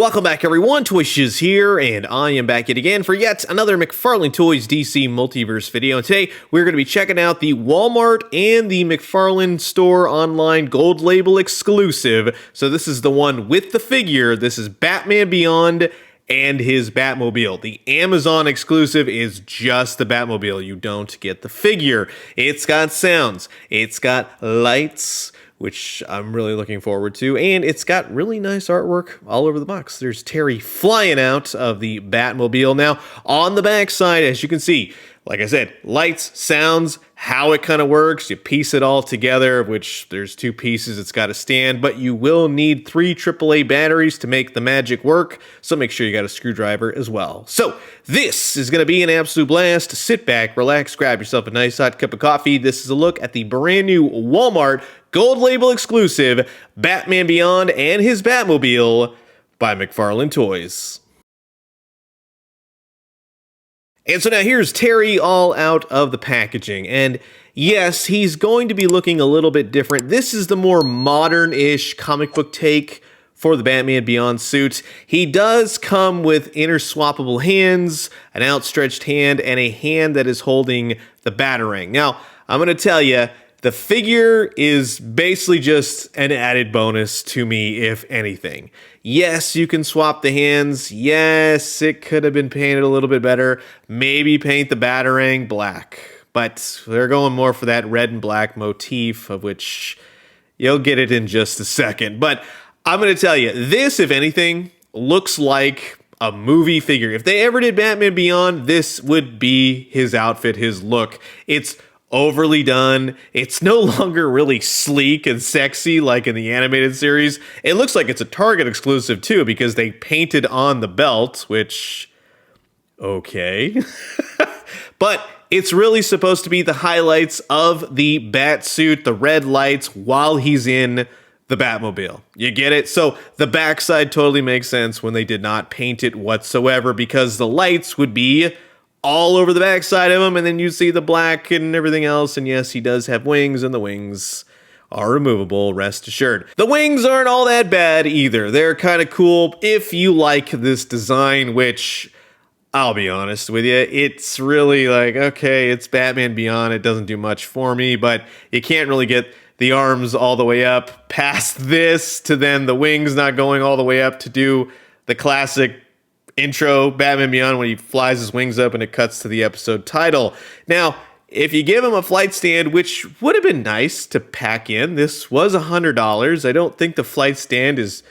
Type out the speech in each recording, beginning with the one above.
welcome back everyone, Toyshiz here, and I am back yet again for yet another McFarlane Toys DC Multiverse video. And today, we're going to be checking out the Walmart and the McFarlane Store Online Gold Label exclusive. So this is the one with the figure. This is Batman Beyond and his Batmobile. The Amazon exclusive is just the Batmobile. You don't get the figure. It's got sounds. It's got lights, which I'm really looking forward to, and it's got really nice artwork all over the box. There's Terry flying out of the Batmobile. Now, on the back side, as you can see, like I said, lights, sounds, how it kind of works. You piece it all together, which there's two pieces. It's got a stand, but you will need 3 AAA batteries to make the magic work, so make sure you got a screwdriver as well. So this is going to be an absolute blast. Sit back, relax, grab yourself a nice hot cup of coffee. This is a look at the brand new Walmart Gold Label exclusive Batman Beyond and his Batmobile by McFarlane Toys. And so now here's Terry all out of the packaging, and yes, he's going to be looking a little bit different. This is the more modern-ish comic book take for the Batman Beyond suit. He does come with interswappable hands, an outstretched hand, and a hand that is holding the Batarang. Now, I'm going to tell you, the figure is basically just an added bonus to me, if anything. Yes, you can swap the hands. Yes, it could have been painted a little bit better. Maybe paint the Batarang black. But they're going more for that red and black motif, of which you'll get it in just a second. But I'm going to tell you, this, if anything, looks like a movie figure. If they ever did Batman Beyond, this would be his outfit, his look. It's overly done. It's no longer really sleek and sexy like in the animated series. It looks like it's a Target exclusive too, because they painted on the belt, which, okay. But it's really supposed to be the highlights of the bat suit, the red lights, while he's in the Batmobile. You get it? So the backside totally makes sense when they did not paint it whatsoever, because the lights would be all over the backside of him, and then you see the black and everything else. And yes, he does have wings, and the wings are removable, rest assured. The wings aren't all that bad either. They're kind of cool if you like this design, which, I'll be honest with you, it's really like, okay, it's Batman Beyond. It doesn't do much for me, but you can't really get the arms all the way up past this to then the wings not going all the way up to do the classic intro Batman Beyond when he flies his wings up and it cuts to the episode title. Now, if you give him a flight stand, which would have been nice to pack in, this was $100. I don't think the flight stand is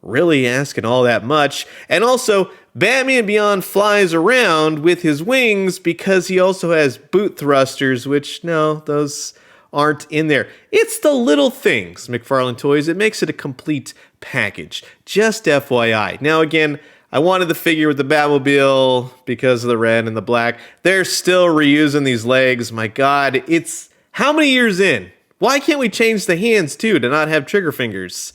really asking all that much. And also, Batman Beyond flies around with his wings because he also has boot thrusters, which, no, those aren't in there. It's the little things, McFarlane Toys. It makes it a complete package. Just FYI. Now, again, I wanted the figure with the Batmobile because of the red and the black. They're still reusing these legs. My God, it's how many years in? Why can't we change the hands too to not have trigger fingers?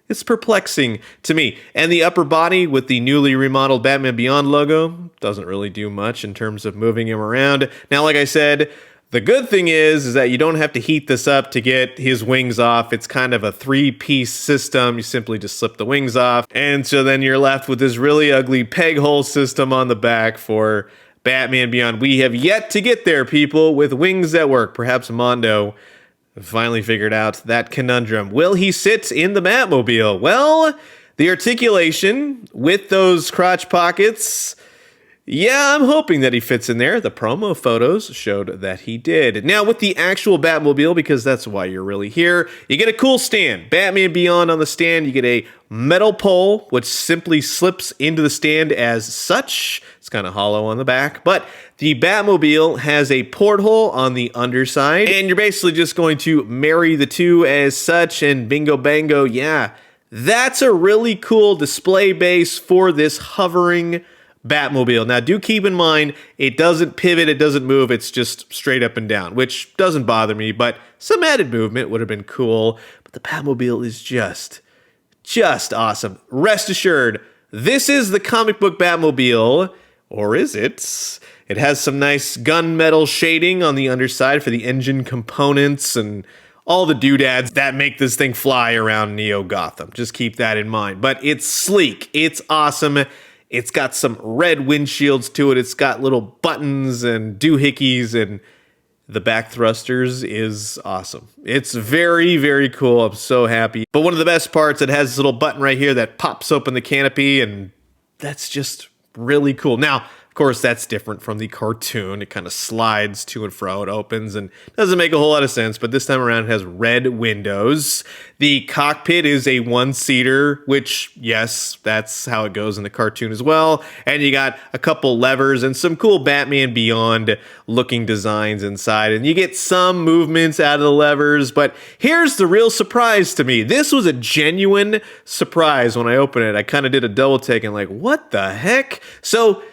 It's perplexing to me. And the upper body with the newly remodeled Batman Beyond logo doesn't really do much in terms of moving him around. Now, like I said, the good thing is that you don't have to heat this up to get his wings off. It's kind of a 3-piece system. You simply just slip the wings off. And so then you're left with this really ugly peg hole system on the back for Batman Beyond. We have yet to get there, people, with wings that work. Perhaps Mondo finally figured out that conundrum. Will he sit in the Batmobile? Well, the articulation with those crotch pockets, yeah, I'm hoping that he fits in there. The promo photos showed that he did. Now, with the actual Batmobile, because that's why you're really here, you get a cool stand. Batman Beyond on the stand. You get a metal pole, which simply slips into the stand as such. It's kind of hollow on the back. But the Batmobile has a porthole on the underside. And you're basically just going to marry the two as such. And bingo bango, yeah, that's a really cool display base for this hovering Batmobile. Now, do keep in mind, it doesn't pivot, it doesn't move, it's just straight up and down, which doesn't bother me, but some added movement would have been cool. But the Batmobile is just awesome. Rest assured, this is the comic book Batmobile, or is it? It has some nice gunmetal shading on the underside for the engine components and all the doodads that make this thing fly around Neo-Gotham. Just keep that in mind. But it's sleek. It's awesome. It's got some red windshields to it. It's got little buttons and doohickeys, and the back thrusters is awesome. It's very, very cool. I'm so happy. But one of the best parts, it has this little button right here that pops open the canopy, and that's just really cool. Now, of course, that's different from the cartoon. It kind of slides to and fro. It opens and doesn't make a whole lot of sense, but this time around it has red windows. The cockpit is a one-seater, which, yes, that's how it goes in the cartoon as well. And you got a couple levers and some cool Batman Beyond looking designs inside. And you get some movements out of the levers, but here's the real surprise to me. This was a genuine surprise when I opened it. I kind of did a double take and like, what the heck? So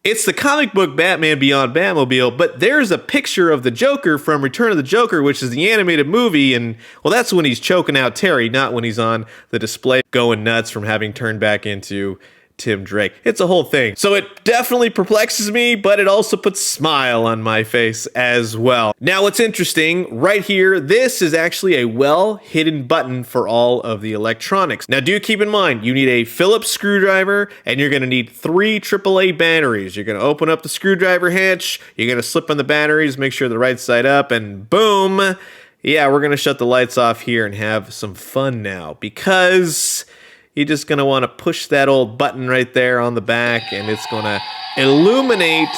it's the comic book Batman Beyond Batmobile, but there's a picture of the Joker from Return of the Joker, which is the animated movie, and, well, that's when he's choking out Terry, not when he's on the display going nuts from having turned back into Tim Drake. It's a whole thing. So it definitely perplexes me, but it also puts a smile on my face as well. Now, what's interesting, right here, this is actually a well-hidden button for all of the electronics. Now, do keep in mind, you need a Phillips screwdriver, and you're going to need 3 AAA batteries. You're going to open up the screwdriver hatch, you're going to slip on the batteries, make sure they're right side up, and boom! Yeah, we're going to shut the lights off here and have some fun now, because you're just going to want to push that old button right there on the back, and it's going to illuminate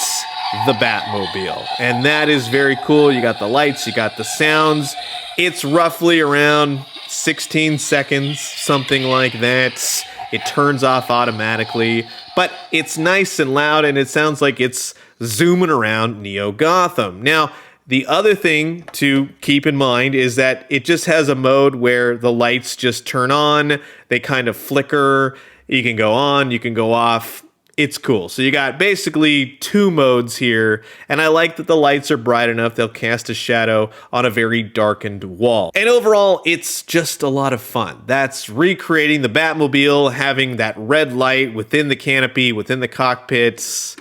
the Batmobile. And that is very cool. You got the lights, you got the sounds. It's roughly around 16 seconds, something like that. It turns off automatically, but it's nice and loud, and it sounds like it's zooming around Neo-Gotham. Now, the other thing to keep in mind is that it just has a mode where the lights just turn on, they kind of flicker, you can go on, you can go off. It's cool. So you got basically 2 modes here, and I like that the lights are bright enough they'll cast a shadow on a very darkened wall. And overall, it's just a lot of fun. That's recreating the Batmobile, having that red light within the canopy, within the cockpits.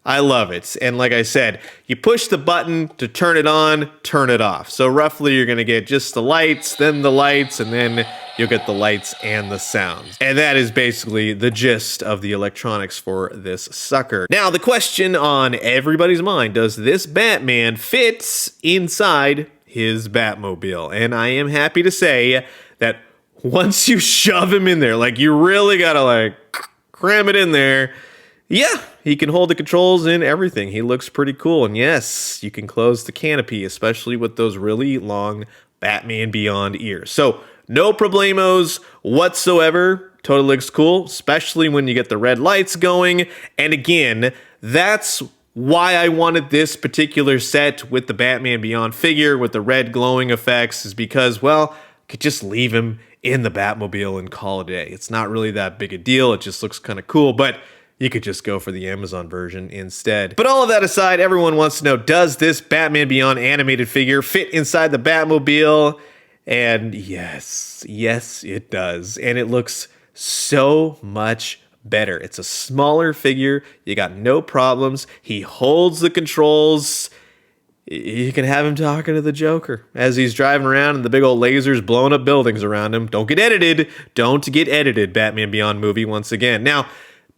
I love it. And like I said, you push the button to turn it on, turn it off. So roughly you're going to get just the lights, then the lights, and then you'll get the lights and the sounds. And that is basically the gist of the electronics for this sucker. Now, the question on everybody's mind, does this Batman fit inside his Batmobile? And I am happy to say that once you shove him in there, like you really got to like cram it in there, yeah, he can hold the controls and everything. He looks pretty cool. And yes, you can close the canopy, especially with those really long Batman Beyond ears. So no problemos whatsoever. Totally looks cool, especially when you get the red lights going. And again, that's why I wanted this particular set with the Batman Beyond figure with the red glowing effects, is because, well, I could just leave him in the Batmobile and call it a day. It's not really that big a deal. It just looks kind of cool, but you could just go for the Amazon version instead. But all of that aside, everyone wants to know, does this Batman Beyond animated figure fit inside the Batmobile? And yes, it does. And it looks so much better. It's a smaller figure. You got no problems. He holds the controls. You can have him talking to the Joker as he's driving around and the big old lasers blowing up buildings around him. Don't get edited. Don't get edited, Batman Beyond movie once again. Now,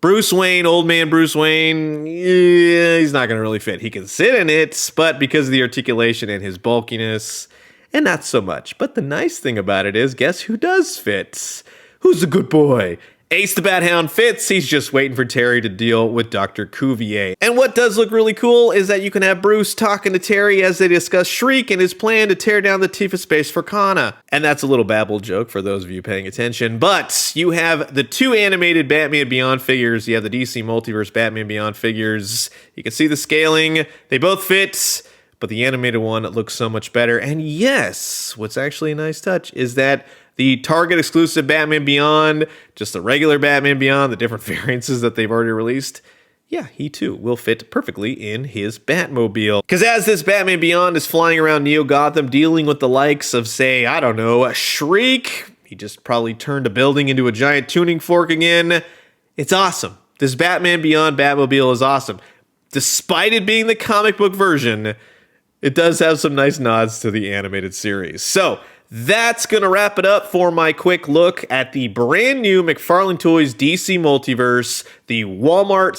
Bruce Wayne, old man Bruce Wayne, yeah, he's not going to really fit. He can sit in it, but because of the articulation and his bulkiness, and not so much. But the nice thing about it is, guess who does fit? Who's a good boy? Ace the Bat Hound fits. He's just waiting for Terry to deal with Dr. Cuvier. And what does look really cool is that you can have Bruce talking to Terry as they discuss Shriek and his plan to tear down the Tifa Space for Kana. And that's a little babble joke for those of you paying attention. But you have the 2 animated Batman Beyond figures. You have the DC Multiverse Batman Beyond figures. You can see the scaling. They both fit, but the animated one looks so much better. And yes, what's actually a nice touch is that the Target exclusive Batman Beyond, just the regular Batman Beyond, the different variances that they've already released, yeah, he too will fit perfectly in his Batmobile. Because as this Batman Beyond is flying around Neo-Gotham dealing with the likes of, say, I don't know, a Shriek, he just probably turned a building into a giant tuning fork again. It's awesome. This Batman Beyond Batmobile is awesome. Despite it being the comic book version, it does have some nice nods to the animated series. So that's going to wrap it up for my quick look at the brand new McFarlane Toys DC Multiverse, the Walmart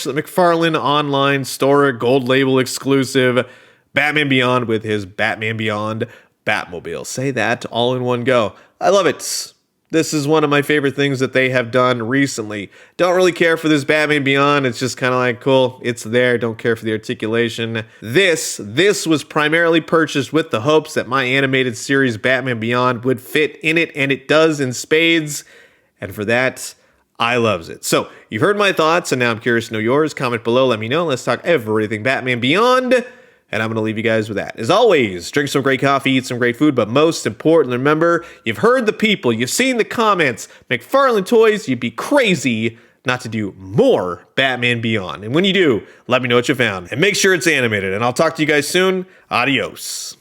/ the McFarlane online store gold label exclusive Batman Beyond with his Batman Beyond Batmobile. Say that all in one go. I love it. This is one of my favorite things that they have done recently. Don't really care for this Batman Beyond. It's just kind of like, cool, it's there. Don't care for the articulation. This was primarily purchased with the hopes that my animated series Batman Beyond would fit in it, and it does in spades. And for that, I loves it. So you've heard my thoughts, and now I'm curious to know yours. Comment below, let me know. Let's talk everything Batman Beyond. And I'm going to leave you guys with that. As always, drink some great coffee, eat some great food, but most importantly, remember, you've heard the people, you've seen the comments. McFarlane Toys, you'd be crazy not to do more Batman Beyond. And when you do, let me know what you found. And make sure it's animated. And I'll talk to you guys soon. Adios.